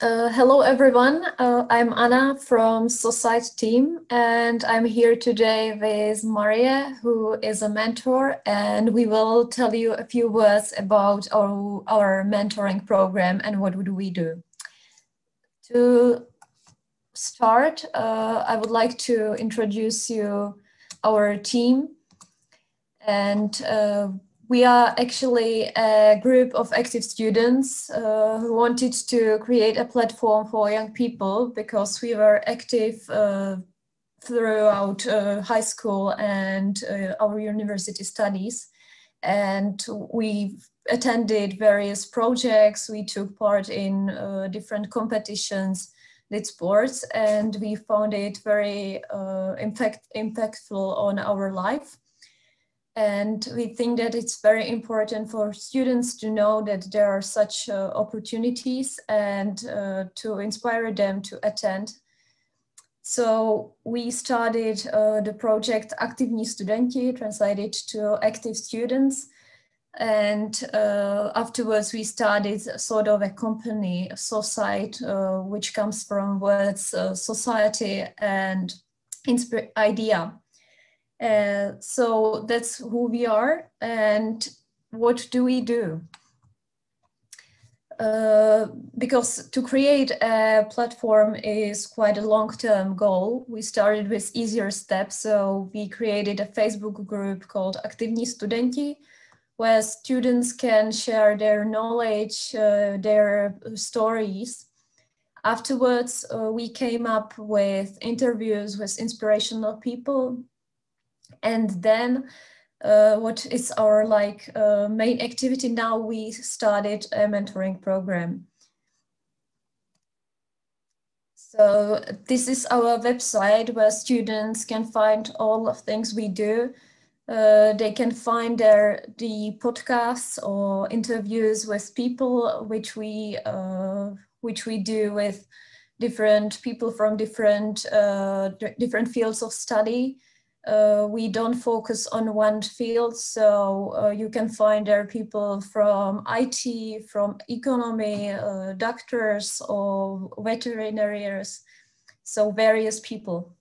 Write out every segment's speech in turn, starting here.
Hello everyone, I'm Anna from SOCIDE team, and I'm here today with Maria, who is a mentor, and we will tell you a few words about our mentoring program and what do we do. To start, I would like to introduce you our team, and we are actually a group of active students who wanted to create a platform for young people because we were active throughout high school and our university studies. And we attended various projects, we took part in different competitions, did sports, and we found it very impactful on our life. And we think that it's very important for students to know that there are such opportunities and to inspire them to attend. So we started the project Aktivní studenti, translated to active students. And afterwards we started sort of a company, SOCIDE, which comes from words society and idea. So that's who we are and what do we do? Because to create a platform is quite a long-term goal. We started with easier steps, so we created a Facebook group called Aktivní studenti, where students can share their knowledge, their stories. Afterwards, we came up with interviews with inspirational people. And then what is our main activity now, we started a mentoring program. So this is our website where students can find all the things we do. They can find the podcasts or interviews with people which we do with different people from different fields of study. We don't focus on one field, so you can find there people from IT, from economy, doctors or veterinarians, so various people.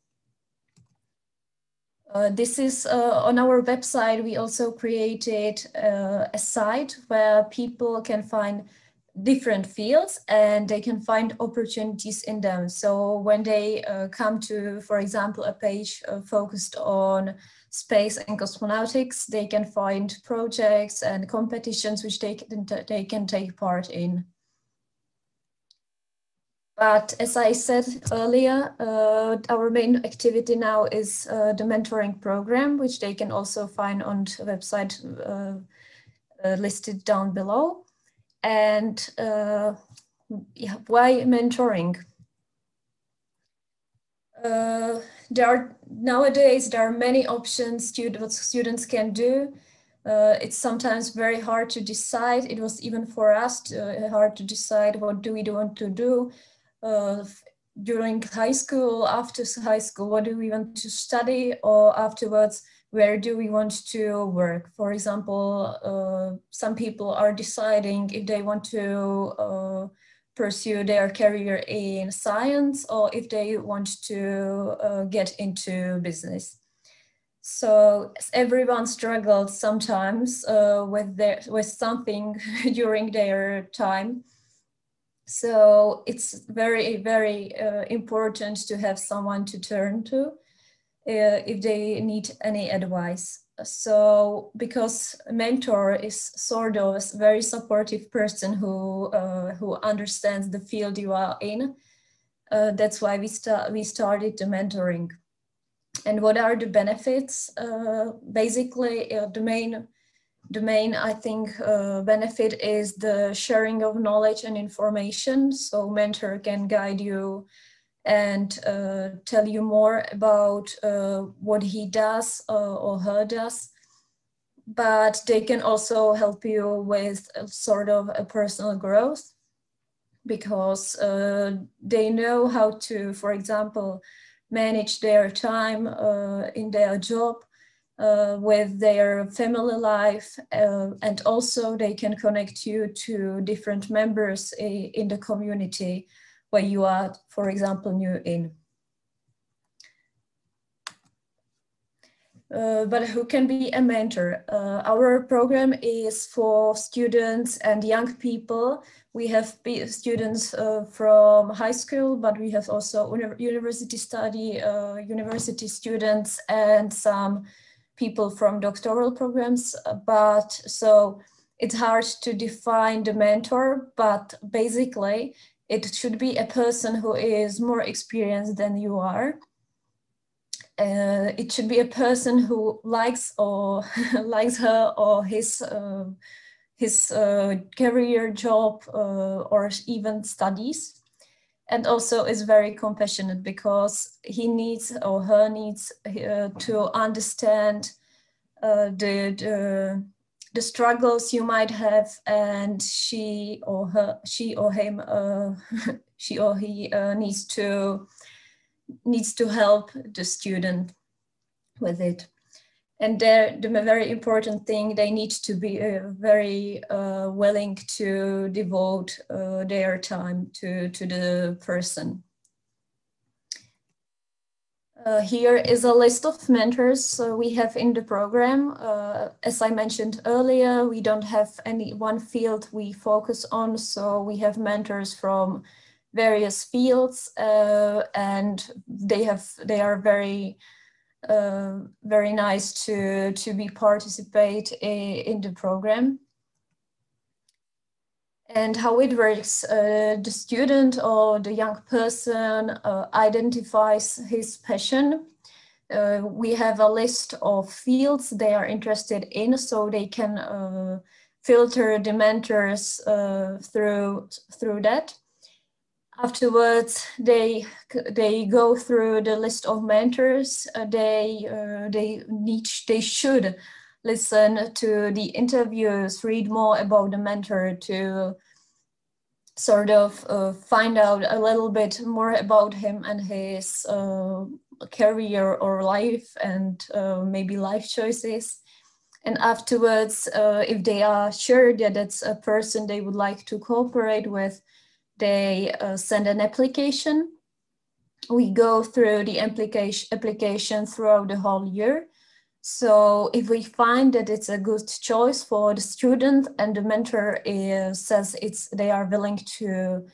This is on our website. We also created a site where people can find different fields and they can find opportunities in them. So when they come to, for example, a page focused on space and cosmonautics, they can find projects and competitions which they can take part in. But as I said earlier, our main activity now is the mentoring program, which they can also find on the website listed down below. And why mentoring? Nowadays there are many options what students can do. It's sometimes very hard to decide. It was even for us hard to decide what do we want to do during high school, after high school, what do we want to study, or afterwards, where do we want to work? For example, some people are deciding if they want to pursue their career in science or if they want to get into business. So everyone struggled sometimes with something during their time. So it's very, very important to have someone to turn to if they need any advice. So because a mentor is sort of a very supportive person who understands the field you are in, that's why we started the mentoring. And what are the benefits? Basically, the main I think benefit is the sharing of knowledge and information. So mentor can guide you and tell you more about what he does or her does, but they can also help you with sort of a personal growth because they know how to, for example, manage their time in their job, with their family life, and also they can connect you to different members in the community where you are, for example, new in. But who can be a mentor? Our program is for students and young people. We have students from high school, but we have also university students and some people from doctoral programs. But so it's hard to define the mentor, but basically it should be a person who is more experienced than you are. It should be a person who likes or likes her or his career, job, or even studies, and also is very compassionate, because he needs or her needs to understand the struggles you might have, and she or he needs to help the student with it. And the very important thing, they need to be very willing to devote their time to the person. Here is a list of mentors we have in the program. As I mentioned earlier, we don't have any one field we focus on, so we have mentors from various fields, and they are very nice to participate in the program. And how it works, the student or the young person identifies his passion. We have a list of fields they are interested in, so they can filter the mentors through that. Afterwards, they go through the list of mentors. They should listen to the interviews, read more about the mentor, to sort of find out a little bit more about him and his career or life, and maybe life choices. And afterwards, if they are sure that it's a person they would like to cooperate with, they send an application. We go through the application throughout the whole year. So if we find that it's a good choice for the student and the mentor says they are willing to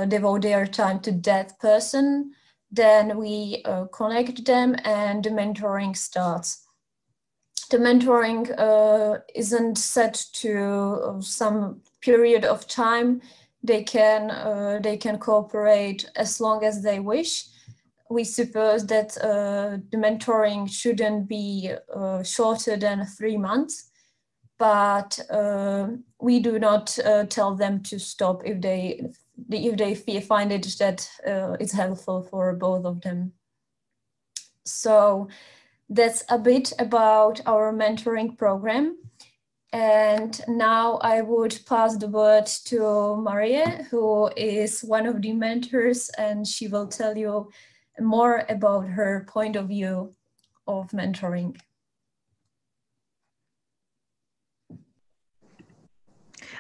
devote their time to that person, then we connect them and the mentoring starts. The mentoring isn't set to some period of time. They can cooperate as long as they wish. We suppose that the mentoring shouldn't be shorter than 3 months, but we do not tell them to stop if they find it that it's helpful for both of them. So that's a bit about our mentoring program. And now I would pass the word to Maria, who is one of the mentors, and she will tell you more about her point of view of mentoring.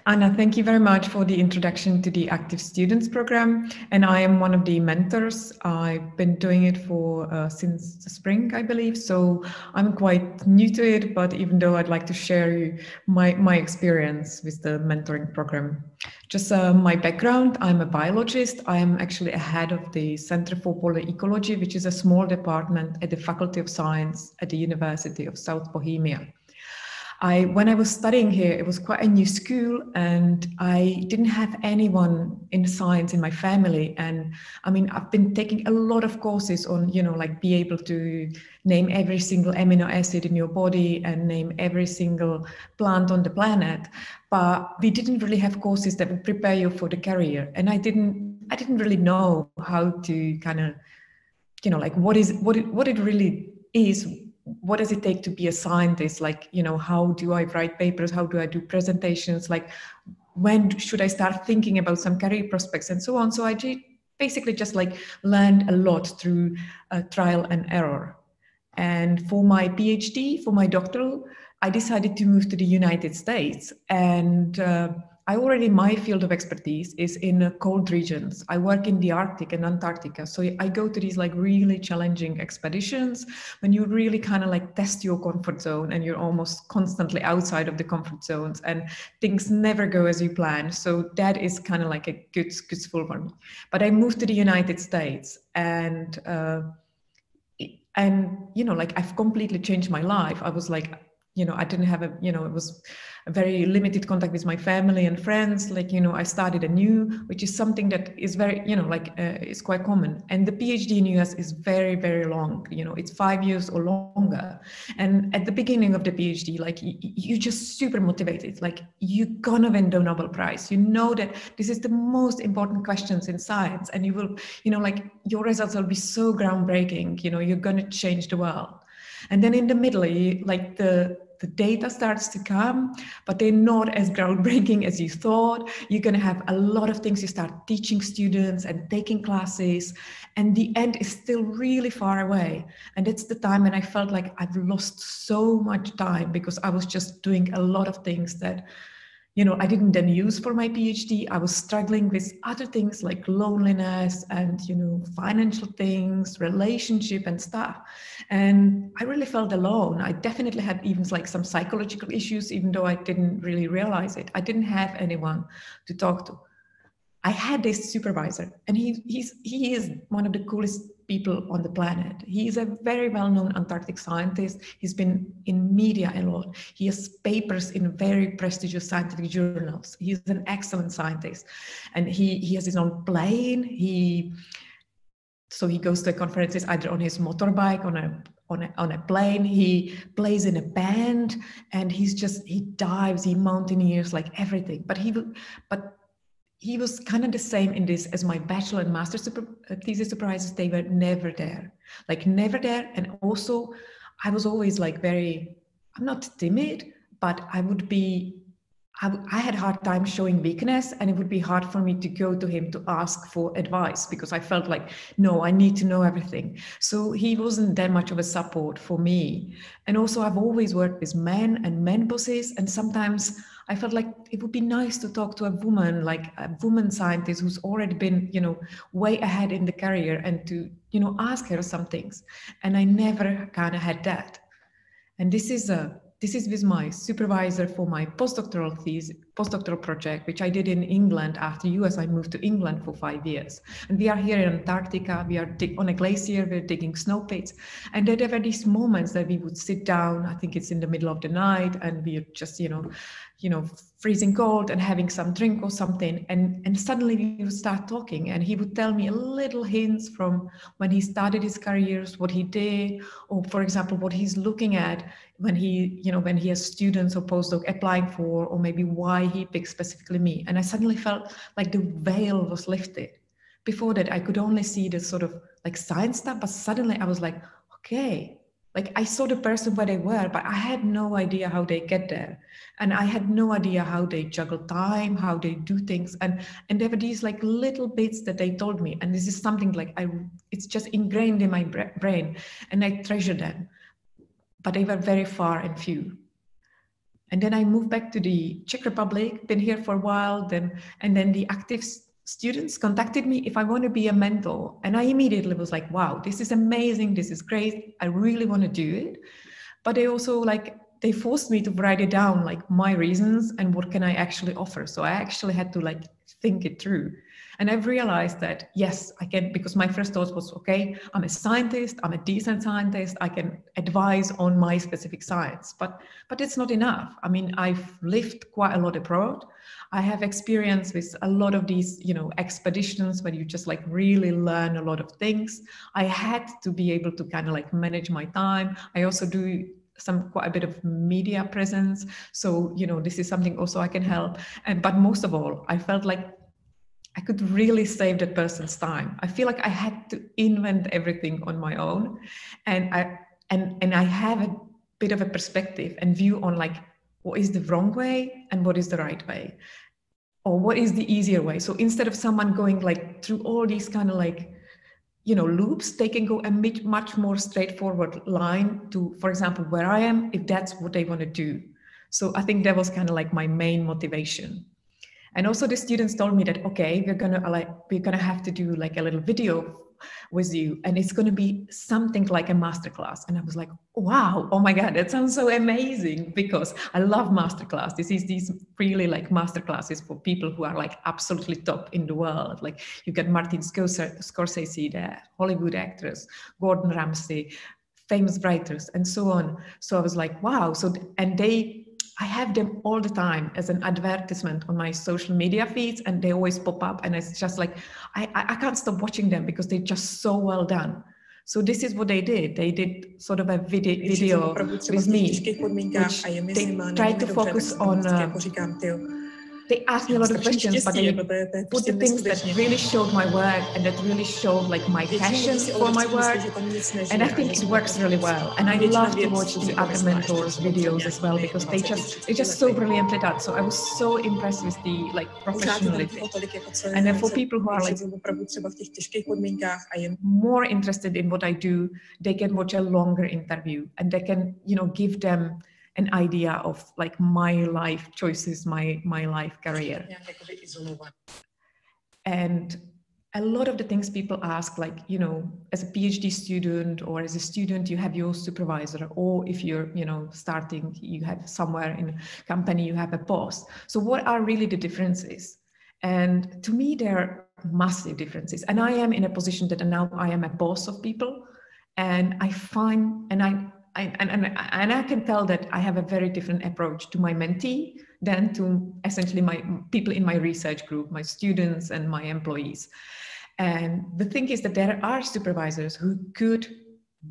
Anna, thank you very much for the introduction to the Active Students program. And I am one of the mentors. I've been doing it for since the spring, I believe. So I'm quite new to it, but even though I'd like to share my experience with the mentoring program. Just my background, I'm a biologist. I am actually a head of the Center for Polar Ecology, which is a small department at the Faculty of Science at the University of South Bohemia. When I was studying here, it was quite a new school, and I didn't have anyone in science in my family. And I mean, I've been taking a lot of courses on, like be able to name every single amino acid in your body and name every single plant on the planet. But we didn't really have courses that would prepare you for the career. And I didn't really know how to kind of, like what it really is. What does it take to be a scientist? Like, how do I write papers? How do I do presentations? Like, when should I start thinking about some career prospects and so on? So I basically just like learned a lot through trial and error. And for my PhD, for my doctoral, I decided to move to the United States. And my field of expertise is in cold regions. I work in the Arctic and Antarctica. So I go to these like really challenging expeditions when you really kind of like test your comfort zone and you're almost constantly outside of the comfort zones and things never go as you plan. So that is kind of like a good school for me. But I moved to the United States and you know, like I've completely changed my life. I was like, you know, I didn't have a, you know, it was a very limited contact with my family and friends. Like, you know, I started anew, which is something that is very, you know, like is quite common. And the PhD in US is very, very long. You know, it's 5 years or longer. And at the beginning of the PhD, like you're just super motivated. Like you're gonna win the Nobel Prize. You know that this is the most important questions in science, and you will, you know, like your results will be so groundbreaking. You know, you're gonna change the world. And then in the middle, like the data starts to come, but they're not as groundbreaking as you thought. You're going to have a lot of things. You start teaching students and taking classes, and the end is still really far away. And it's the time when I felt like I've lost so much time because I was just doing a lot of things that, you know, I didn't then use for my PhD. I was struggling with other things like loneliness and, you know, financial things, relationship and stuff. And I really felt alone. I definitely had even like some psychological issues, even though I didn't really realize it. I didn't have anyone to talk to. I had this supervisor, and he is one of the coolest people on the planet. He is a very well-known Antarctic scientist. He's been in media a lot. He has papers in very prestigious scientific journals. He's an excellent scientist, and he has his own plane. So he goes to conferences either on his motorbike, on a plane. He plays in a band, and he dives, he mountaineers, like everything. But he was kind of the same in this as my bachelor and master's thesis supervisors. They were never there, like never there. And also I was always like I'm not timid, but I had a hard time showing weakness, and it would be hard for me to go to him to ask for advice because I felt like, no, I need to know everything. So he wasn't that much of a support for me. And also I've always worked with men and men bosses, and sometimes I felt like it would be nice to talk to a woman, like a woman scientist who's already been, you know, way ahead in the career, and to, you know, ask her some things. And I never kind of had that. And this is with my supervisor for my postdoctoral project, which I did in England. After US, I moved to England for 5 years. And we are here in Antarctica. We are on a glacier. We're digging snow pits. And there were these moments that we would sit down. I think it's in the middle of the night, and we're just, you know, freezing cold and having some drink or something. And suddenly we would start talking, and he would tell me little hints from when he started his careers, what he did, or for example, what he's looking at when he has students or postdoc applying for, or maybe why he picked specifically me. And I suddenly felt like the veil was lifted. Before that, I could only see the sort of like science stuff, but suddenly I was like, okay, like I saw the person where they were, but I had no idea how they get there. And I had no idea how they juggle time, how they do things. And there were these like little bits that they told me. And this is something like it's just ingrained in my brain, and I treasure them. But they were very far and few. And then I moved back to the Czech Republic, been here for a while, and then the active students contacted me if I want to be a mentor. And I immediately was like, wow, this is amazing. This is great. I really want to do it. But they also they forced me to write it down, like my reasons and what can I actually offer. So I actually had to think it through. And I've realized that, yes, I can, because my first thought was, okay, I'm a scientist, I'm a decent scientist, I can advise on my specific science, but it's not enough. I mean, I've lived quite a lot abroad. I have experience with a lot of these, expeditions where you just really learn a lot of things. I had to be able to kind of manage my time. I also do quite a bit of media presence. So, this is something also I can help. But most of all, I felt like I could really save that person's time. I feel like I had to invent everything on my own. And I have a bit of a perspective and view on what is the wrong way and what is the right way, or what is the easier way. So instead of someone going through all these kind of loops, they can go a much more straightforward line to, for example, where I am, if that's what they want to do. So I think that was kind of my main motivation. And also the students told me that, okay, we're gonna have to do like a little video with you, and it's going to be something like a masterclass. And I was like, wow, oh my God, that sounds so amazing, because I love masterclass. These really like masterclasses for people who are like absolutely top in the world. Like you get Martin Scorsese, the Hollywood actors, Gordon Ramsay, famous writers, and so on. So I was like, wow. So, and I have them all the time as an advertisement on my social media feeds, and they always pop up, and it's just like, I can't stop watching them because they're just so well done. So this is what they did. They did sort of a video with me, which they tried to focus on, they asked me a lot of questions, but they put the things that really showed my work and that really showed like my passion for my work. And I think it works really well. And I love to watch the other mentors' videos as well, because they're just so brilliantly done. So I was so impressed with the like professionality. And then for people who are like more interested in what I do, they can watch a longer interview, and they can, you know, give them an idea of like my life choices, my life career. And a lot of the things people ask, like, you know, as a PhD student or as a student, you have your supervisor, or if you're, you know, starting, you have somewhere in a company, you have a boss. So what are really the differences? And to me, there are massive differences. And I am in a position that now I am a boss of people, and I find, and I can tell that I have a very different approach to my mentee than to essentially my people in my research group, my students and my employees. And the thing is that there are supervisors who could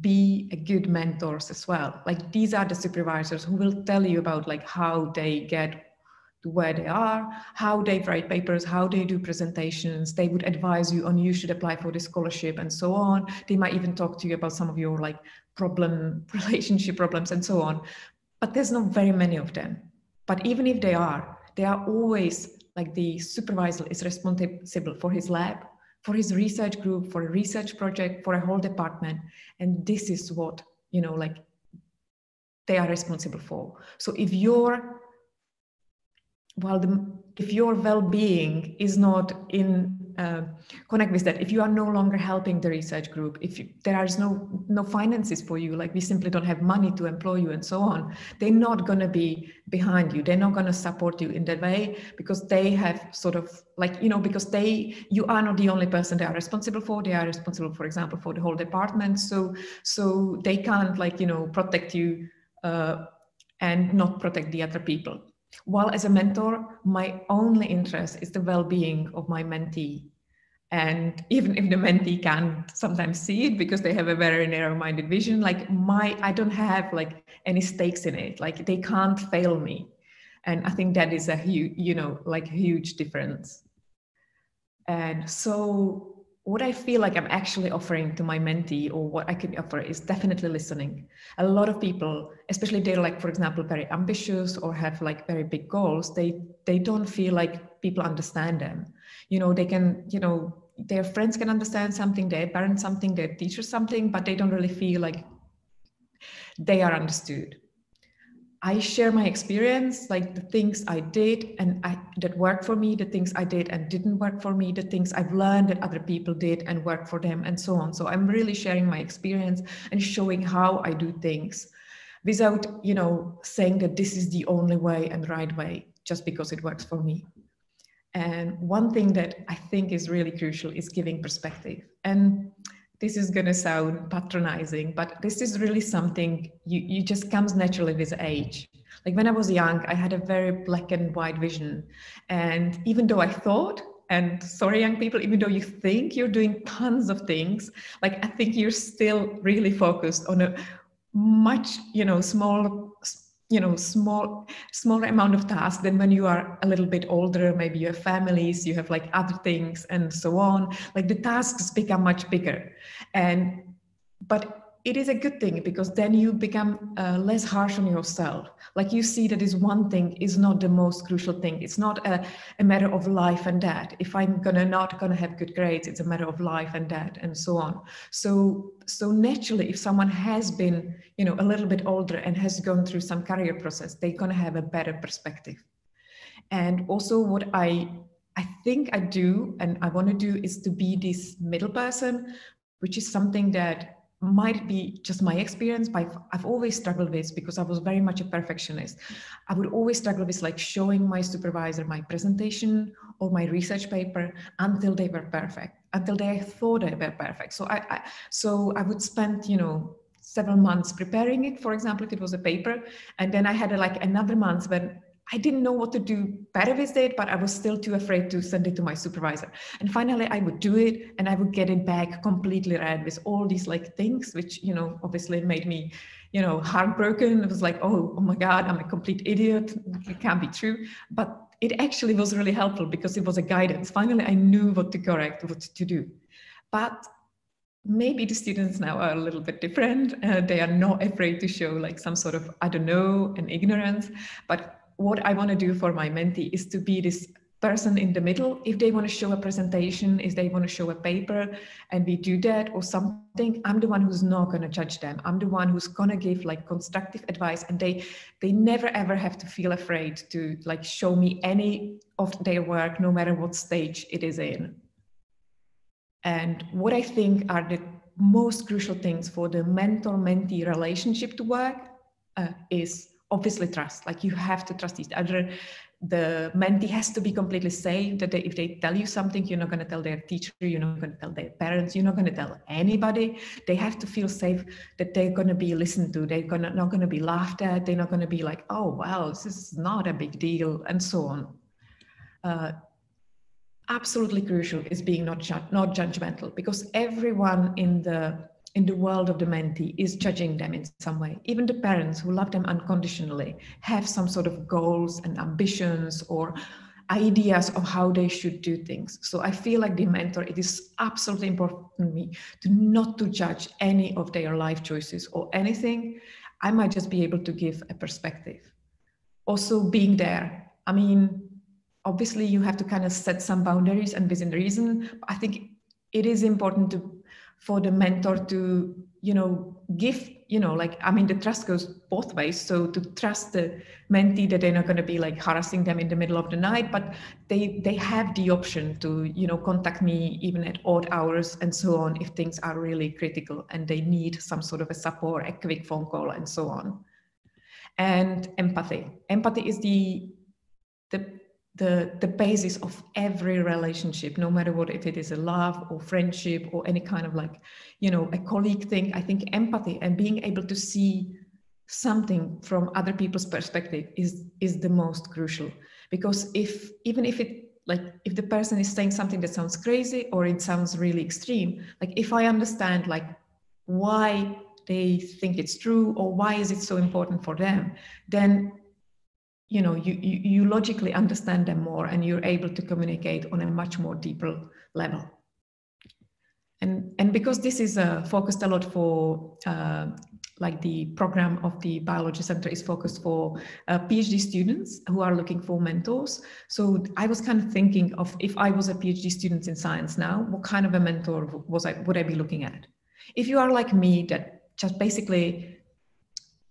be a good mentors as well. Like these are the supervisors who will tell you about like how they get to where they are, how they write papers, how they do presentations. They would advise you on you should apply for the scholarship and so on. They might even talk to you about some of your like relationship problems and so on. But there's not very many of them. But even if they are always like the supervisor is responsible for his lab, for his research group, for a research project, for a whole department. And this is what, you know, like they are responsible for. So if your well-being is not in connect with that, if you are no longer helping the research group, if there is no finances for you, like we simply don't have money to employ you and so on, they're not going to be behind you. They're not going to support you in that way, because they have sort of like, you know, because you are not the only person they are responsible for. They are responsible, for example, for the whole department. So they can't like, you know, protect you and not protect the other people. While as a mentor, my only interest is the well-being of my mentee. And even if the mentee can't sometimes see it because they have a very narrow-minded vision, like I don't have like any stakes in it. Like they can't fail me. And I think that is a huge, you know, like huge difference. And so what I feel like I'm actually offering to my mentee, or what I can offer, is definitely listening. A lot of people, especially they're like, for example, very ambitious or have like very big goals, they don't feel like people understand them. You know, they can, you know, their friends can understand something, their parents something, their teachers something, but they don't really feel like they are understood. I share my experience, like the things I did and that worked for me, the things I did and didn't work for me, the things I've learned that other people did and worked for them, and so on. So I'm really sharing my experience and showing how I do things without, you know, saying that this is the only way and right way just because it works for me. And one thing that I think is really crucial is giving perspective. And this is going to sound patronizing, but this is really something you just comes naturally with age. Like when I was young, I had a very black and white vision. And even though I thought, and sorry, young people, even though you think you're doing tons of things, like I think you're still really focused on a much, you know, smaller amount of tasks than when you are a little bit older. Maybe you have families, you have like other things and so on. Like the tasks become much bigger. But it is a good thing, because then you become less harsh on yourself. Like you see that this one thing is not the most crucial thing. It's not a matter of life and death. If I'm not gonna have good grades, it's a matter of life and death and so on. So naturally, if someone has been, you know, a little bit older and has gone through some career process, they're gonna have a better perspective. And also what I think I do and I want to do is to be this middle person, which is something that might be just my experience, but I've always struggled with because I was very much a perfectionist. I would always struggle with like showing my supervisor my presentation or my research paper until they were perfect, until they thought they were perfect. So I would spend, several months preparing it. For example, if it was a paper, and then I had another month when I didn't know what to do better with it, but I was still too afraid to send it to my supervisor. And finally I would do it and I would get it back completely red with all these things, which, obviously made me, heartbroken. It was like, oh my God, I'm a complete idiot. It can't be true. But it actually was really helpful because it was a guidance. Finally, I knew what to correct, what to do. But maybe the students now are a little bit different. They are not afraid to show some sort of, I don't know, an ignorance. But what I want to do for my mentee is to be this person in the middle. If they want to show a presentation, if they want to show a paper and we do that or something, I'm the one who's not going to judge them. I'm the one who's going to give constructive advice, and they never ever have to feel afraid to show me any of their work, no matter what stage it is in. And what I think are the most crucial things for the mentor-mentee relationship to work is obviously trust. You have to trust each other. The mentee has to be completely safe that if they tell you something, you're not going to tell their teacher, you're not going to tell their parents, you're not going to tell anybody. They have to feel safe that they're going to be listened to. They're not going to be laughed at. They're not going to be like, oh, well, this is not a big deal, and so on. Absolutely crucial is being not judgmental, because everyone in the world of the mentee is judging them in some way. Even the parents who love them unconditionally have some sort of goals and ambitions or ideas of how they should do things. So I feel like the mentor, it is absolutely important to me not to judge any of their life choices or anything. I might just be able to give a perspective. Also being there. I mean, obviously you have to kind of set some boundaries and within reason. I think it is important for the mentor to, give, the trust goes both ways. So to trust the mentee that they're not going to be harassing them in the middle of the night, but they have the option to, contact me even at odd hours and so on, if things are really critical and they need some sort of a support, a quick phone call and so on. And empathy. Empathy is the basis of every relationship, no matter what, if it is a love or friendship or any kind of a colleague thing. I think empathy and being able to see something from other people's perspective is the most crucial. Because if the person is saying something that sounds crazy or it sounds really extreme, if I understand why they think it's true or why is it so important for them, then you logically understand them more and you're able to communicate on a much more deeper level. And because this is focused a lot for, the program of the Biology Center is focused for PhD students who are looking for mentors. So I was kind of thinking of, if I was a PhD student in science now, what kind of a mentor would I be looking at? If you are like me, that just basically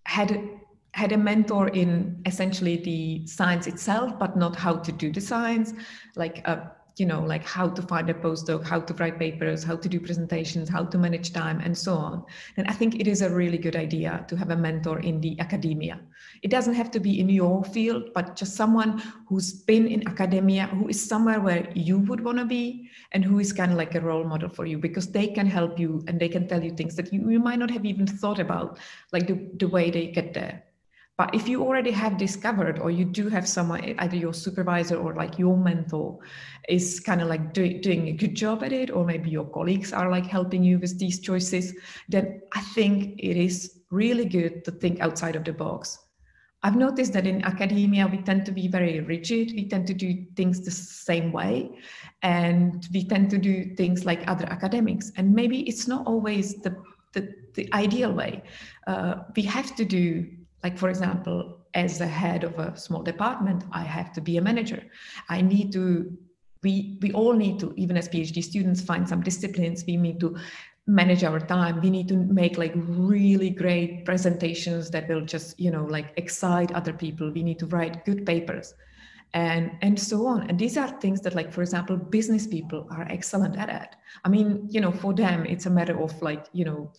had a mentor in essentially the science itself, but not how to do the science, how to find a postdoc, how to write papers, how to do presentations, how to manage time, and so on. And I think it is a really good idea to have a mentor in the academia. It doesn't have to be in your field, but just someone who's been in academia, who is somewhere where you would want to be, and who is kind of like a role model for you, because they can help you and they can tell you things that you might not have even thought about, the way they get there. But if you already have discovered, or you do have someone, either your supervisor or your mentor is kind of doing a good job at it, or maybe your colleagues are helping you with these choices, then I think it is really good to think outside of the box. I've noticed that in academia, we tend to be very rigid. We tend to do things the same way, and we tend to do things like other academics. And maybe it's not always the ideal way. We have to do, for example, as the head of a small department, I have to be a manager. We all need to, even as PhD students, find some disciplines. We need to manage our time. We need to make really great presentations that will just, excite other people. We need to write good papers. and so on. And these are things that, like, for example, business people are excellent at it. I mean, you know, for them, it's a matter of, like, you know,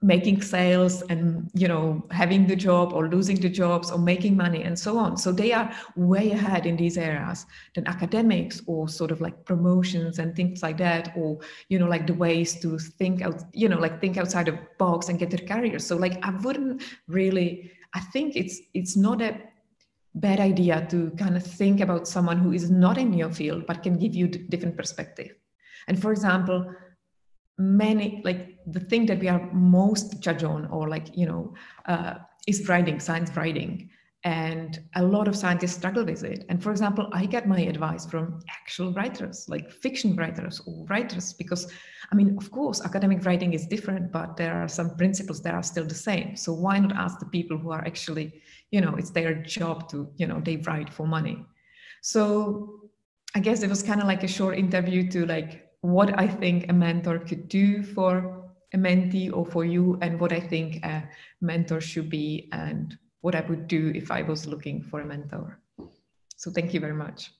making sales and, you know, having the job or losing the jobs or making money and so on. So they are way ahead in these areas than academics or sort of like promotions and things like that, or, you know, like the ways to think out, you know, like think outside the box and get their career. So like, I wouldn't really, I think it's not a bad idea to kind of think about someone who is not in your field, but can give you different perspective. And for example, many, like the thing that we are most judged on, or like, you know, is writing, science writing. And a lot of scientists struggle with it. And for example, I get my advice from actual writers, like fiction writers or writers, because I mean, of course, academic writing is different, but there are some principles that are still the same. So why not ask the people who are actually, you know, it's their job to, you know, they write for money. So I guess it was kind of like a short interview to like what I think a mentor could do for a mentee or for you, and what I think a mentor should be, and what I would do if I was looking for a mentor. So thank you very much.